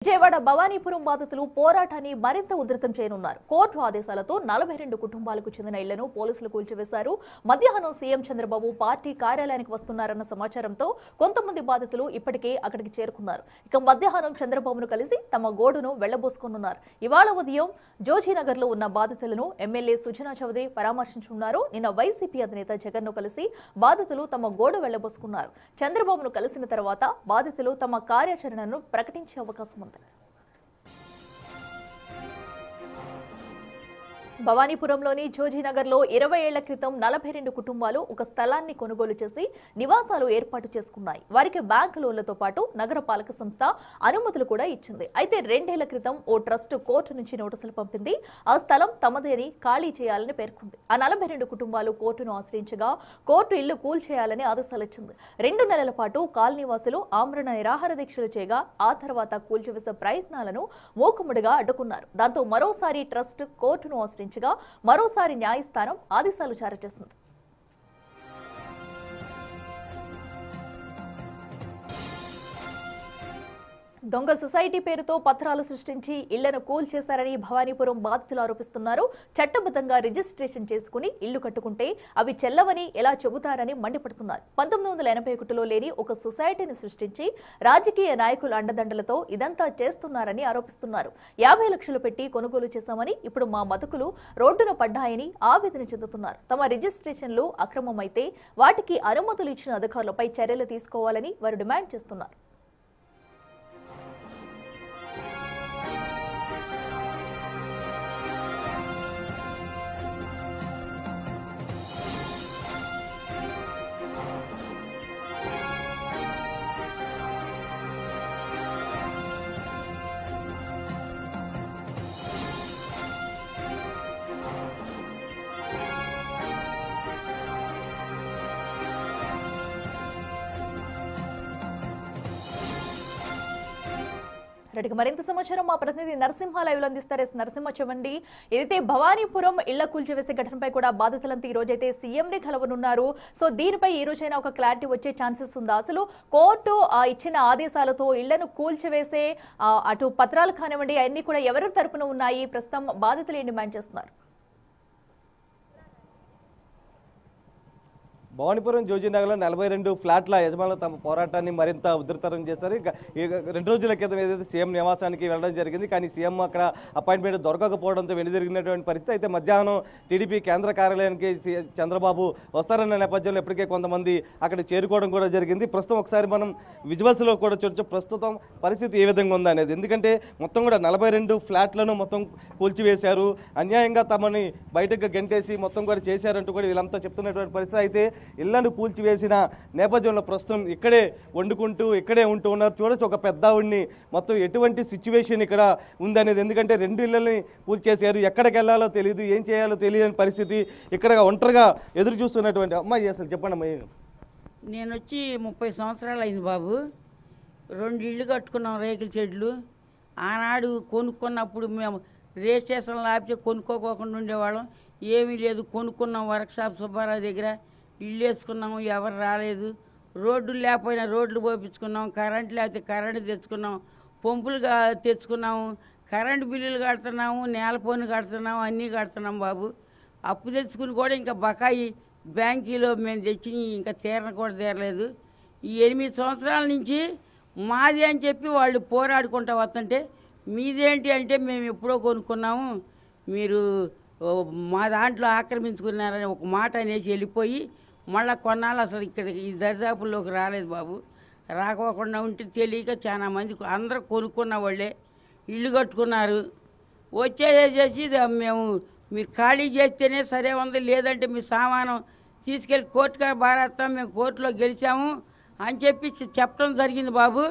విజయవాడ భవానీపురం బాధితులు పోరాటాన్ని మరింత ఉధృతం చేయనున్నారు. కోర్టు ఆదేశాలతో 42 కుటుంబాలకు చెందిన ఇళ్లను పోలీసులు కూల్చివేశారు. మధ్యాహ్నం సీఎం చంద్రబాబు పార్టీ కార్యాలయానికి వస్తున్నారన్న సమాచారంతో కొంతమంది బాధితులు ఇప్పటికే అక్కడికి చేరుకున్నారు. ఇక మధ్యాహ్నం చంద్రబాబును కలిసి తమ గోడును వెళ్లబోసుకున్నారు. ఇవాళ ఉదయం జోజీనగర్లో ఉన్న బాధితులను ఎమ్మెల్యే సుజనా చౌదరి పరామర్శించనున్నారు. నిన్న వైసీపీ అధినేత జగన్ను కలిసి బాధితులు తమ గోడు వెళ్లబోసుకున్నారు. చంద్రబాబును కలిసిన తర్వాత బాధితులు తమ కార్యాచరణను ప్రకటించే అవకాశం ఉంది. భవానీపురంలోని జోజీనగర్లో 20 ఏళ్ల క్రితం 42 కుటుంబాలు ఒక స్థలాన్ని కొనుగోలు చేసి నివాసాలు ఏర్పాటు చేసుకున్నాయి. వారికి బ్యాంకు లోన్లతో పాటు నగరపాలక సంస్థ అనుమతులు కూడా ఇచ్చింది. అయితే 2 ఏళ్ల క్రితం ఓ ట్రస్ట్ కోర్టు నుంచి నోటీసులు పంపింది. ఆ స్థలం తమదేని ఖాళీ చేయాలని పేర్కొంది. ఆ 42 కుటుంబాలు కోర్టును ఆశ్రయించగా కోర్టు ఇల్లు కూల్చేయాలని ఆదేశాలు ఇచ్చింది. 2 నెలల పాటు కాలనీవాసులు ఆమరణ నిరాహార దీక్షలు చేయగా ఆ తర్వాత కూల్చివేసే ప్రయత్నాలను మూకుముడిగా అడ్డుకున్నారు. దాంతో మరోసారి ట్రస్ట్ కోర్టును ఆశ్రయించగా మరోసారి న్యాయస్థానం ఆదేశాలు జారీ చేసింది. దొంగ సొసైటీ పేరుతో పత్రాలు సృష్టించి ఇళ్లను కూల్చేశారని భవానీపురం బాధితులు ఆరోపిస్తున్నారు. చట్టబద్ధంగా రిజిస్ట్రేషన్ చేసుకుని ఇల్లు కట్టుకుంటే అవి చెల్లవని ఎలా చెబుతారని మండిపడుతున్నారు. 1981లో లేని ఒక సొసైటీని సృష్టించి రాజకీయ నాయకుల అండదండలతో ఇదంతా చేస్తున్నారని ఆరోపిస్తున్నారు. 50 లక్షలు పెట్టి కొనుగోలు చేశామని ఇప్పుడు మా బతుకులు రోడ్డున పడ్డాయని ఆవేదన చెందుతున్నారు. తమ రిజిస్ట్రేషన్లు అక్రమమైతే వాటికి అనుమతులు ఇచ్చిన అధికారులపై చర్యలు తీసుకోవాలని వారు డిమాండ్ చేస్తున్నారు. మరింత సమాచారం మా ప్రతినిధి నరసింహ లైవ్ లో అందిస్తారు. నరసింహ, చెప్పండి. ఏదైతే భవానీపురం ఇళ్ల కూల్చివేసే ఘటనపై కూడా బాధితులంతా ఈ రోజైతే సీఎం ని కలవనున్నారు. సో దీనిపై ఈ రోజైనా ఒక క్లారిటీ వచ్చే ఛాన్సెస్ ఉందా? అసలు కోర్టు ఇచ్చిన ఆదేశాలతో ఇళ్లను కూల్చివేసే అటు పత్రాలు కానివ్వండి అవన్నీ కూడా ఎవరి తరపున ఉన్నాయి? ప్రస్తుతం బాధితులు ఏం డిమాండ్ చేస్తున్నారు? భవానీపురం జోజీనగర్లో 42 ఫ్లాట్ల యజమానులు తమ పోరాటాన్ని మరింత ఉధృతరం చేశారు. ఇక 2 రోజుల క్రితం ఏదైతే సీఎం నివాసానికి వెళ్ళడం జరిగింది, కానీ సీఎం అక్కడ అపాయింట్మెంట్ దొరకకపోవడంతో వెనుదిరిగినటువంటి పరిస్థితి. అయితే మధ్యాహ్నం టీడీపీ కేంద్ర కార్యాలయానికి చంద్రబాబు వస్తారన్న నేపథ్యంలో ఇప్పటికే కొంతమంది అక్కడ చేరుకోవడం కూడా జరిగింది. ప్రస్తుతం ఒకసారి మనం విజువల్స్లో కూడా చూడొచ్చు ప్రస్తుతం పరిస్థితి ఏ విధంగా ఉందనేది. ఎందుకంటే మొత్తం కూడా 42 ఫ్లాట్లను మొత్తం కూల్చివేశారు, అన్యాయంగా తమని బయటకు గెంటేసి మొత్తం కూడా చేశారంటూ కూడా వీళ్ళంతా చెప్తున్నటువంటి పరిస్థితి. అయితే ఇళ్లను కూల్చివేసిన నేపథ్యంలో ప్రస్తుతం ఇక్కడే వండుకుంటూ ఇక్కడే ఉంటూ ఉన్నారు. చూడొచ్చు ఒక పెద్దవాడిని మొత్తం ఎటువంటి సిచ్యువేషన్ ఇక్కడ ఉందనేది. ఎందుకంటే 2 ఇళ్లని కూల్చేశారు, ఎక్కడికి వెళ్ళాలో తెలియదు, ఏం చేయాలో తెలియని పరిస్థితి. ఇక్కడ ఒంటరిగా ఎదురు చూస్తున్నటువంటి అమ్మాయి, అసలు చెప్పండి అమ్మాయి. నేను వచ్చి 30 సంవత్సరాలు అయింది బాబు. 2 ఇళ్ళు కట్టుకున్నాం, రేకుల చెట్లు. ఆనాడు కొనుక్కున్నప్పుడు మేము రిజిస్ట్రేషన్లు ఆపితే కొనుక్కోకుండా ఉండేవాళ్ళం. ఏమీ లేదు, కొనుక్కున్నాం వర్క్షాప్ సుబ్బారావు దగ్గర, ఇల్లు వేసుకున్నాము, ఎవరు రాలేదు. రోడ్లు లేకపోయినా రోడ్లు పోపించుకున్నాం, కరెంట్ లేకపోతే కరెంటు తెచ్చుకున్నాం, పంపులు తెచ్చుకున్నాము, కరెంటు బిల్లులు కడుతున్నాము, నేల పన్ను కడుతున్నాము, అన్నీ కడుతున్నాం బాబు. అప్పు తెచ్చుకుని కూడా ఇంకా బకాయి బ్యాంకీలో మేము తెచ్చి ఇంకా తీరన కూడా తీరలేదు. ఈ 8 సంవత్సరాల నుంచి మాది అని చెప్పి వాళ్ళు పోరాడుకుంటూ వస్తుంటే మీదేంటి అంటే మేము ఎప్పుడో కొనుక్కున్నాము, మీరు మా దాంట్లో ఆక్రమించుకున్నారని ఒక మాట అనేసి వెళ్ళిపోయి మళ్ళీ కొన్నాళ్ళు అసలు ఇక్కడ ఈ దరిదాపుల్లోకి రాలేదు బాబు. రాకోకుండా ఉంటే తెలియక చాలా మంది అందరూ కొనుక్కున్న వాళ్ళే ఇల్లు కట్టుకున్నారు. వచ్చేసేసి మేము మీరు ఖాళీ చేస్తేనే సరే ఉంది, లేదంటే మీ సామానం తీసుకెళ్ళి కోర్టుగా బారేస్తాం, మేము కోర్టులో గెలిచాము అని చెప్పి చెప్పడం జరిగింది బాబు.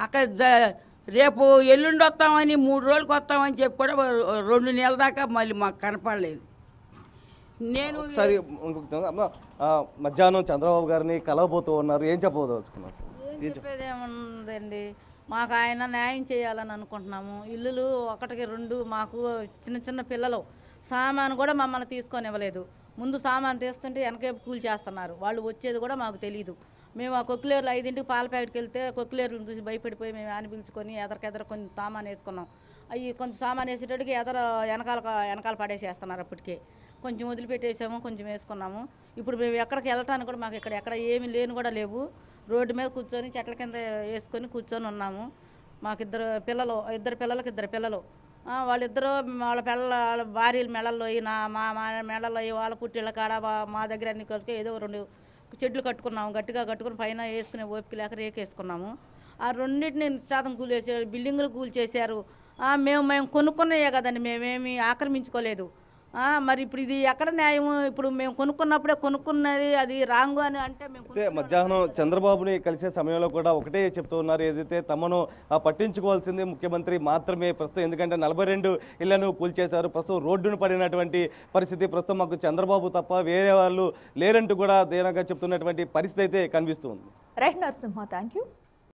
అక్కడ రేపు ఎల్లుండి వస్తామని 3 రోజులకు వస్తామని చెప్పి కూడా 2 నెలల దాకా మళ్ళీ మాకు కనపడలేదు. నేను ఒకసారి మధ్యాహ్నం చంద్రబాబు గారిని కలవబోతూ ఉన్నారు, ఏం చెప్పబోతున్నారు? ఏం చెప్పేది ఏముందండి, మాకు ఆయన న్యాయం చేయాలని అనుకుంటున్నాము. ఇల్లులు 1కి 2 మాకు చిన్న చిన్న పిల్లలు, సామాను కూడా మమ్మల్ని తీసుకొని ఇవ్వలేదు. ముందు సామాను తీస్తుంటే వెనకే కూల్ చేస్తున్నారు, వాళ్ళు వచ్చేది కూడా మాకు తెలియదు. మేము ఆ కొక్కిలేరులో 5ంటికి పాల ప్యాకెట్కి వెళ్తే కొక్కిలేరులను చూసి భయపడిపోయి మేము ఆని పిలుచుకొని ఎదరికెదర కొంచెం సామాన్ వేసుకున్నాం. అవి కొంచెం సామాన్ వేసేటట్టుకి వెనకాల పడేసేస్తున్నారు. అప్పటికే కొంచెం వదిలిపెట్టేసాము, కొంచెం వేసుకున్నాము. ఇప్పుడు మేము ఎక్కడికి వెళ్ళటానికి కూడా మాకు ఎక్కడ ఏమీ లేని కూడా లేవు. రోడ్డు మీద కూర్చొని చెట్ల కింద వేసుకొని కూర్చొని ఉన్నాము. మాకు ఇద్దరు పిల్లలకి ఇద్దరు పిల్లలు. వాళ్ళిద్దరూ వాళ్ళ భార్యల మెడల్లో మా మెడల్లో వాళ్ళ పుట్టిళ్ళ కాడ మా దగ్గర అన్ని కలిసి ఏదో 2 చెట్లు కట్టుకున్నాము. గట్టిగా కట్టుకుని పైన వేసుకునే ఓపిక లేక రేకేసుకున్నాము. ఆ రెండింటిని శాతం కూలేసారు, బిల్డింగులు కూల్చేశారు. మేము కొనుక్కున్నాయే కదండి, మేమేమి ఆక్రమించుకోలేదు. మరి ఇప్పుడు ఇది ఎక్కడ న్యాయము? ఇప్పుడు మేము కొనుక్కున్నప్పుడే కొనుక్కున్నది అది రాంగు అని అంటే మధ్యాహ్నం చంద్రబాబుని కలిసే సమయంలో కూడా ఒకటే చెప్తూ ఉన్నారు, ఏదైతే తమను పట్టించుకోవాల్సింది ముఖ్యమంత్రి మాత్రమే ప్రస్తుతం, ఎందుకంటే 42 ఇళ్లను కూల్చేశారు. ప్రస్తుతం రోడ్డును పడినటువంటి పరిస్థితి, ప్రస్తుతం మాకు చంద్రబాబు తప్ప వేరే వాళ్ళు లేరంటూ కూడా దీనంగా చెప్తున్నటువంటి పరిస్థితి అయితే కనిపిస్తుంది. Right Narasimha, thank you.